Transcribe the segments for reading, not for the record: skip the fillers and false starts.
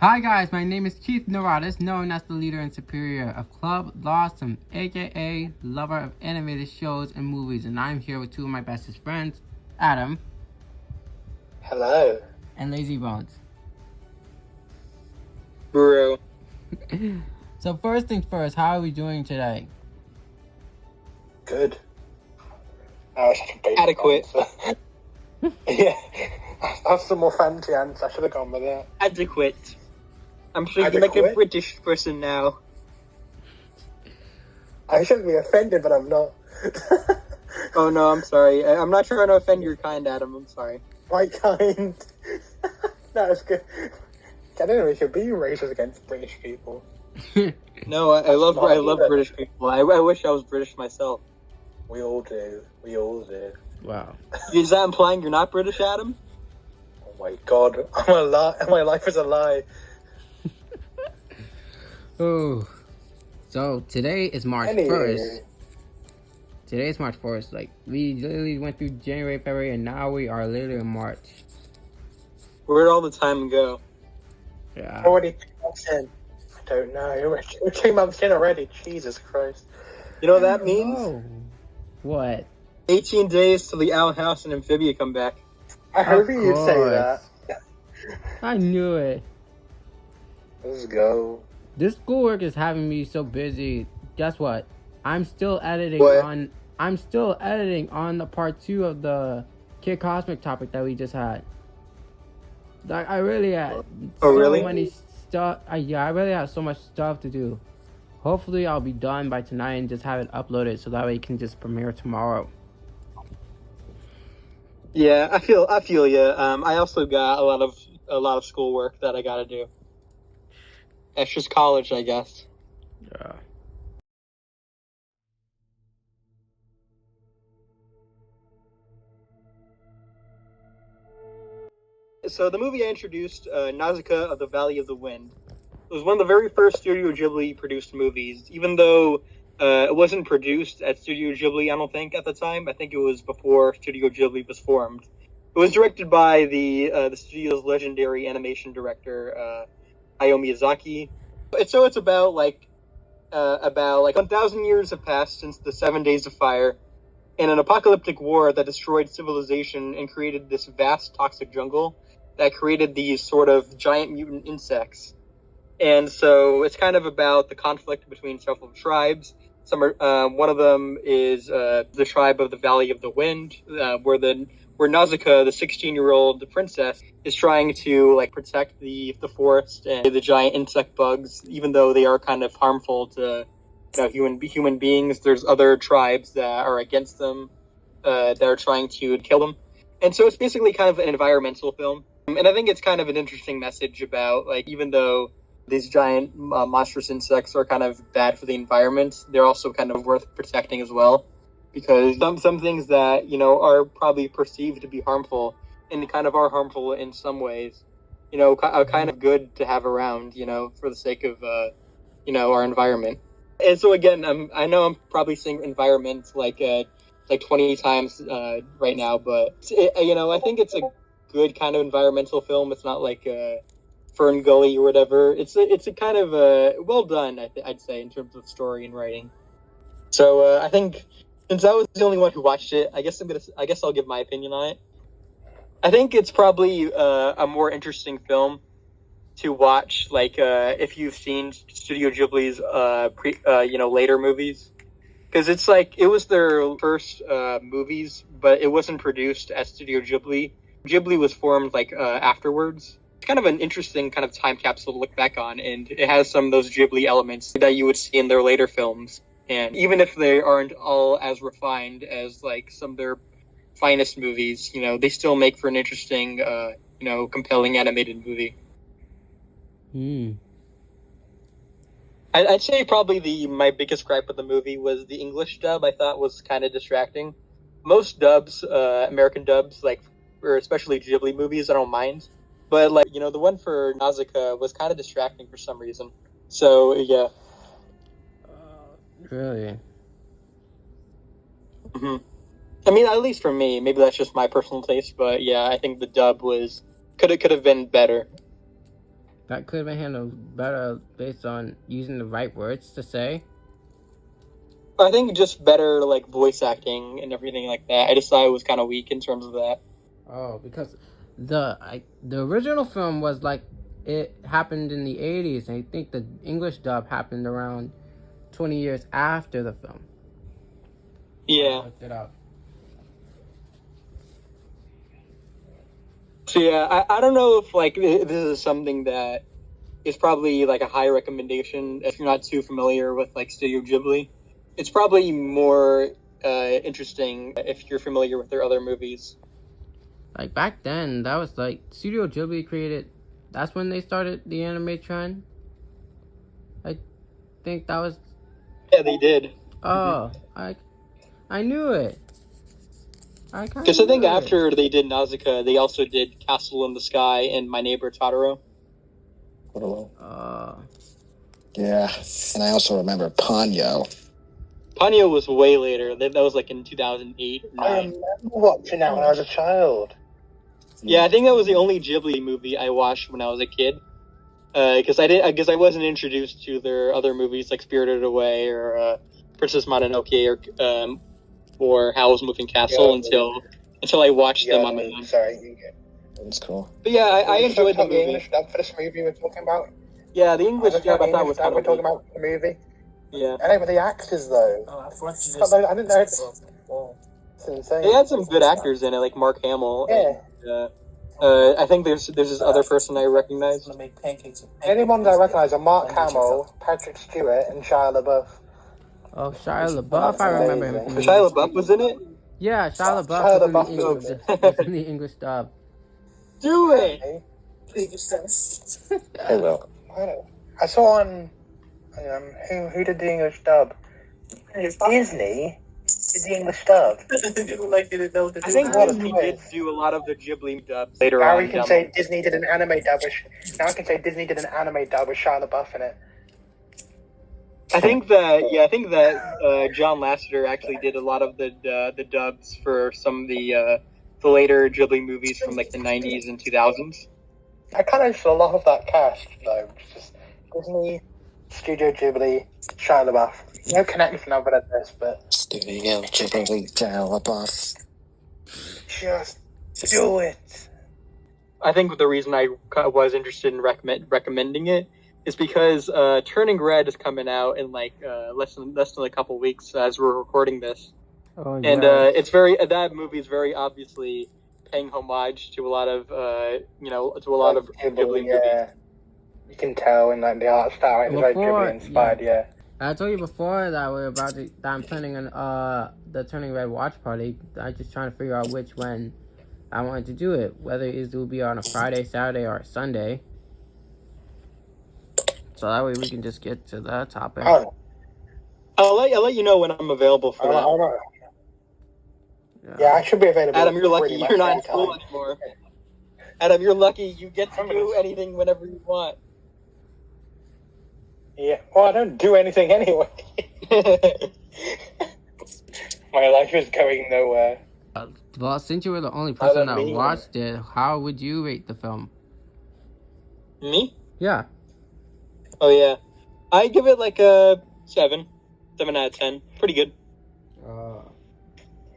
Hi guys, my name is Keith Neurotis, known as the leader and superior of Club LASM, aka lover of animated shows and movies, and I'm here with two of my bestest friends, Adam. Hello. And Lazybones. Bro. So first things first, how are we doing today? Good. Adequate. Yeah. That's the more fancy answer. I should have gone with that. Adequate. I'm speaking like a British person now. I shouldn't be offended, but I'm not. Oh no, I'm sorry. I'm not trying to offend your kind, Adam. I'm sorry. My kind. That's good. I don't know if you're being racist against British people. No, I love British people. I wish I was British myself. We all do. Wow. Is that implying you're not British, Adam? Oh my god. I'm a lie. My life is a lie. Oh. So today is March 1st. Today is March 1st. Like, we literally went through January, February, and now we are literally in March. Where'd all the time go? Yeah. Already 2 months in. I don't know. We're 2 months in already. Jesus Christ. You know what that means? Oh. What? 18 days till the Owl House and Amphibia come back. I hope you say that. I knew it. Let's go. This schoolwork is having me so busy. Guess what? I'm still editing on the part 2 of the Kid Cosmic topic that we just had. Like, I really had many stuff. I really have so much stuff to do. Hopefully I'll be done by tonight and just have it uploaded so that way it can just premiere tomorrow. Yeah, I feel you. I also got a lot of schoolwork that I gotta do. That's just college, I guess. Yeah. So the movie I introduced, Nausicaä of the Valley of the Wind, was one of the very first Studio Ghibli produced movies, even though it wasn't produced at Studio Ghibli, I don't think, at the time. I think it was before Studio Ghibli was formed. It was directed by the studio's legendary animation director, Hayao Miyazaki. It's about 1,000 years have passed since the 7 Days of Fire, and an apocalyptic war that destroyed civilization and created this vast toxic jungle that created these sort of giant mutant insects. And so it's kind of about the conflict between several tribes. One of them is the tribe of the Valley of the Wind, where Nausicaä, the 16-year-old princess, is trying to protect the forest and the giant insect bugs, even though they are kind of harmful to human beings. There's other tribes that are against them, that are trying to kill them. And so it's basically kind of an environmental film. And I think it's kind of an interesting message about, even though these giant monstrous insects are kind of bad for the environment, they're also kind of worth protecting as well. Because some things that, are probably perceived to be harmful and kind of are harmful in some ways, are kind of good to have around, for the sake of, our environment. And so again, I know I'm probably saying environment like 20 times right now, but I think it's a good kind of environmental film. It's not like Fern Gully or whatever. It's a kind of well done, I'd say, in terms of story and writing. So I think since I was the only one who watched it, I guess I'll give my opinion on it. I think it's probably a more interesting film to watch, if you've seen Studio Ghibli's later movies, because it's it was their first movies, but it wasn't produced at Studio Ghibli. Ghibli was formed afterwards. It's kind of an interesting kind of time capsule to look back on, and it has some of those Ghibli elements that you would see in their later films. And even if they aren't all as refined as some of their finest movies, they still make for an interesting, compelling animated movie. I'd say probably my biggest gripe with the movie was the English dub. I thought was kind of distracting. Most dubs, American dubs, or especially Ghibli movies, I don't mind. But the one for Nausicaä was kind of distracting for some reason. So yeah. Really? Mm-hmm. I mean, at least for me, maybe that's just my personal taste, but yeah, I think the dub could have been better. that could have been handled better based on using the right words to say. I think just better like voice acting and everything like that. I just thought it was kind of weak in terms of that. Oh, because the original film was like it happened in the 80s, and I think the English dub happened around 20 years after the film. Yeah. I looked it up. So yeah, I don't know if like this is something that is probably like a high recommendation if you're not too familiar with like Studio Ghibli. It's probably more interesting if you're familiar with their other movies. Like back then, that was like Studio Ghibli created. That's when they started the anime trend. I think that was. Yeah, they did. Oh, I knew it. Because I think after they did Nausicaä, they also did Castle in the Sky and My Neighbor Totoro. Yeah, and I also remember Ponyo. Ponyo was way later. That was like in 2008 or 9. I remember watching that when I was a child. Yeah, I think that was the only Ghibli movie I watched when I was a kid. Because I wasn't introduced to their other movies like Spirited Away or Princess Mononoke or Howl's Moving Castle until I watched them on my own. Sorry, that's cool. But yeah, I enjoyed the movie. The English dub for this movie we're talking about. Yeah, the English dub I thought was kind of we're talking about the movie. Yeah. I know, but the actors though. I didn't know. It's insane. They had some good actors in it, like Mark Hamill. Yeah. And, I think there's this other person I recognize. The only ones I recognize are Mark Hamill, Patrick Stewart, and Shia LaBeouf. Oh, Shia LaBeouf! I remember him. From Shia LaBeouf was in it? Yeah, Shia LaBeouf was in the English dub. Do it! I will. I saw on who did the English dub? Disney did the English dub. I think Disney did do a lot of the Ghibli dubs later now on. We can say Disney did an anime dub. Now I can say Disney did an anime dub with Shia LaBeouf in it. I think that John Lasseter actually did a lot of the dubs for some of the later Ghibli movies from like the 90s and 2000s. I kind of just a lot of that cast though. Just Disney, Studio Ghibli, Shia LaBeouf. No connection other than this, but Studio Ghibli, Shia LaBeouf. Just do it. I think the reason I was interested in recommending it is because Turning Red is coming out in like less than a couple weeks as we're recording this. Oh, yeah. And that movie is very obviously paying homage to a lot of Ghibli movies. You can tell in like the art style, it's very Ghibli inspired. Yeah. I told you before that that I'm planning on the Turning Red watch party. I'm just trying to figure out when I wanted to do it, whether it will be on a Friday, Saturday, or a Sunday. So that way we can just get to that topic. I'll let you know when I'm available for that. Yeah, I should be available. Adam, you're lucky you're not in school anymore. Adam, you're lucky you get to do anything whenever you want. Yeah, well, I don't do anything anyway. My life is going nowhere. Well, since you were the only person that watched it, how would you rate the film? Me? Yeah. Oh, yeah. I give it like a 7 out of 10. Pretty good.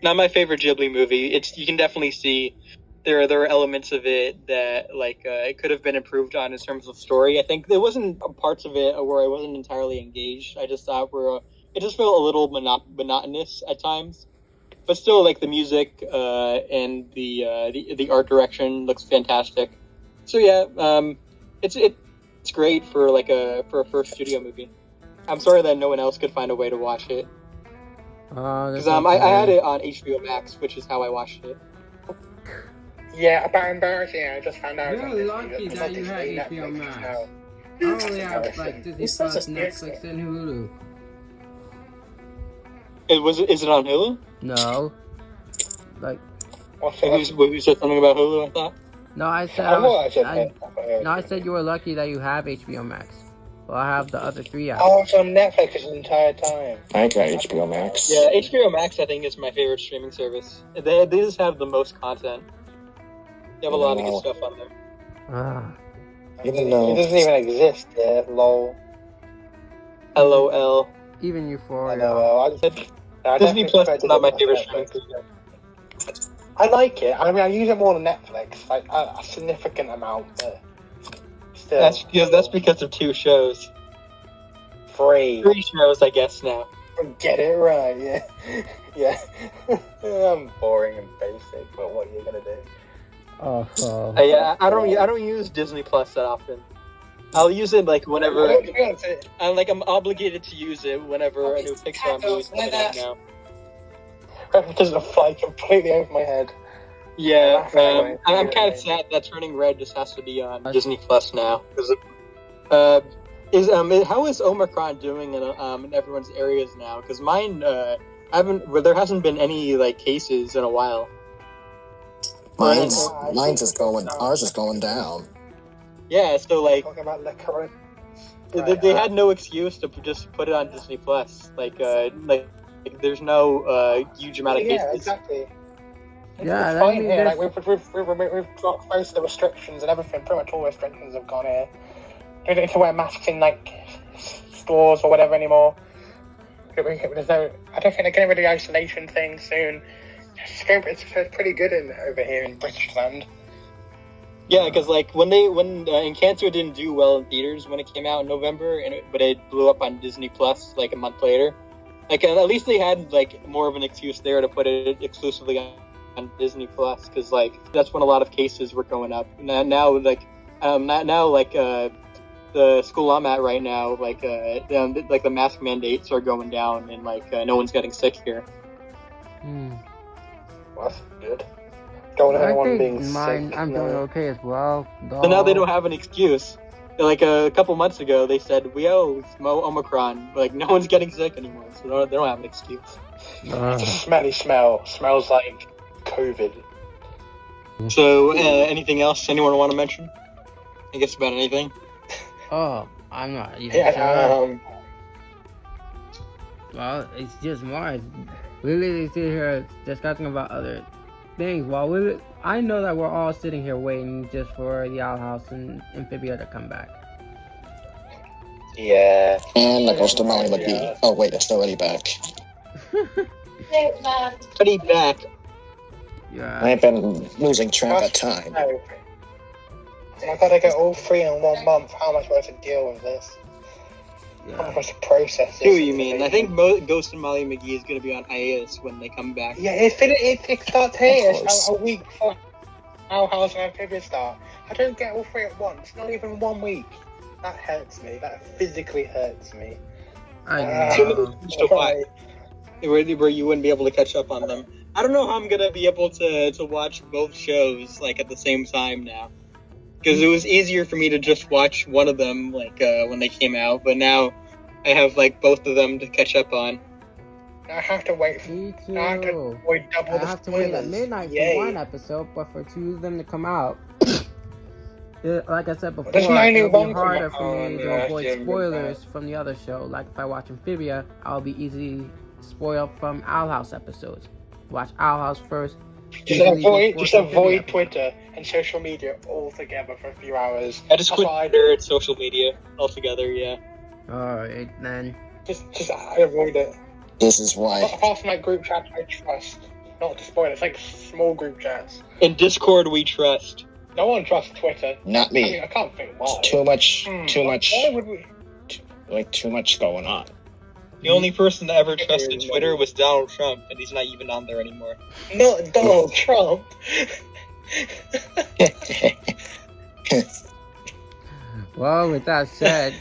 Not my favorite Ghibli movie. You can definitely see there are elements of it that like it could have been improved on in terms of story. I think there wasn't parts of it where I wasn't entirely engaged. I just thought it just felt a little monotonous at times. But still, like the music and the art direction looks fantastic. So yeah, it's great for a first studio movie. I'm sorry that no one else could find a way to watch it. Because I had it on HBO Max, which is how I watched it. Yeah, about embarrassing. I just found out. You're lucky that you had HBO Max. I only have like Disney Plus, Netflix, and Hulu. Is it on Hulu? No. Like. You said something about Hulu, I thought? No, I said you were lucky that you have HBO Max. Well, I have the other 3 apps. Oh, it's on Netflix the entire time. I got HBO Max. Yeah, HBO Max I think is my favorite streaming service. They just have the most content. They have a lot of good stuff on there. Even It though doesn't even exist here. Lol. LOL. Even Euphoria. LOL. I Disney definitely Plus prefer is not my Disney favorite Plus to streaming Netflix. service. I like it. I mean, I use it more than Netflix, like a significant amount, but still. That's because of 2 shows. 3. 3 shows, I guess now. Get it right, yeah. Yeah. I'm boring and basic, but what are you gonna do? Yeah, I don't use Disney Plus that often. I'll use it like whenever. I'm obligated to use it whenever a new Pixar movie's coming out now. Doesn't fly completely over my head. Yeah, I'm kind of sad that Turning Red just has to be on Disney Plus now. How is Omicron doing in everyone's areas now? Because mine there hasn't been any like cases in a while. ours is going down. Yeah, so like Talking about the current. they had no excuse to just put it on Disney Plus. Like there's no huge amount of cases. Yeah, exactly. Yeah, it's I fine mean, here. this- Like we've got most of the restrictions and everything. Pretty much all restrictions have gone here. You don't need to wear masks in like stores or whatever anymore. There's no. I don't think they're getting rid of the isolation thing soon. It's pretty good over here in British land. Yeah, because like when Encanto didn't do well in theaters when it came out in November, but it blew up on Disney Plus like a month later. Like at least they had like more of an excuse there to put it exclusively on Disney Plus, because like that's when a lot of cases were going up. Now the school I'm at right now, like the mask mandates are going down, and like no one's getting sick here. Well, that's good. Don't want anyone being sick. I'm doing okay as well. So now they don't have an excuse. Like a couple months ago, they said it's Omicron, but like no one's getting sick anymore, so they don't have an excuse. It's a smelly smell. Smells like COVID. So anything else anyone want to mention? I guess about anything. Oh, I'm not even sure. Well, it's just Mars. We literally sit here discussing about other things. While I know that we're all sitting here waiting just for the Owl House and Amphibia to come back. Yeah. And the Ghost of Molly McGee. Oh wait, it's already back. Already back. Yeah. I've been losing track of time. I gotta get all 3 in 1 month. How much worth to deal with this? How much to process this? See what you mean. I think Ghost and Molly McGee is going to be on hiatus when they come back. Yeah, it starts here a week before Owl House and Amphibia start. I don't get all 3 at once. Not even 1 week. That hurts me. That physically hurts me. I know. Where you wouldn't be able to catch up on them. I don't know how I'm going to be able to watch both shows like at the same time now. Because it was easier for me to just watch one of them like when they came out, but now I have like both of them to catch up on. I have to wait. Me too. I have to avoid double I the have to wait at spoilers. midnight Yay. for one episode, but for 2 of them to come out, like I said before, There's only it'll be one harder come for me out. to avoid Yeah, spoilers from the other show. Like if I watch Amphibia, I'll be easily spoiled from Owl House episodes. Watch Owl House first. Just avoid Twitter and social media altogether for a few hours. I just quit Twitter and social media altogether, yeah. Alright, then. Just I avoid it. This is why. Apart from like group chats I trust. Not to spoil it, it's like small group chats. In Discord we trust. No one trusts Twitter. Not me. I mean, I can't think why. Too much. Why would we? Too much going on. The only person that ever trusted Twitter was Donald Trump, and he's not even on there anymore. Not Donald Trump. Well, with that said,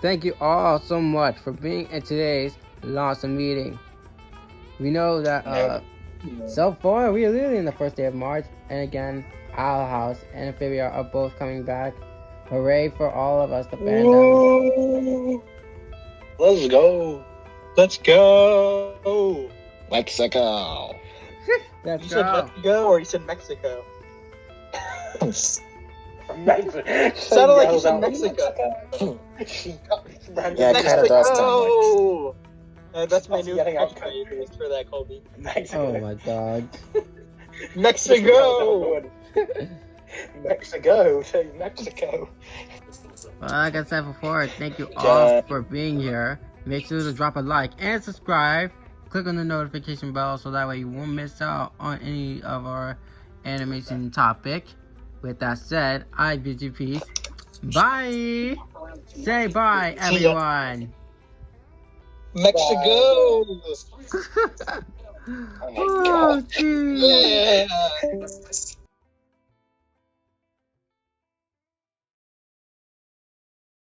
thank you all so much for being in today's LASM meeting. We know that so far we are literally in the first day of March, and again, Owl House and Amphibia are both coming back. Hooray for all of us, the fandom. Let's go. Let's go. Mexico. Let's You said let's go, or you said Mexico? Mexico. Sounded like you said Mexico. Yeah, it kind of does sound like. That's my new Getting out catchphrase for that, Colby. Mexico. Oh my god. Mexico. Mexico. Mexico. Well, like I said before, thank you all for being here. Make sure to drop a like and subscribe. Click on the notification bell so that way you won't miss out on any of our animation topic. With that said, I bid you peace. Bye. Say bye, everyone. Mexico. Oh my god. Oh, geez. Yeah.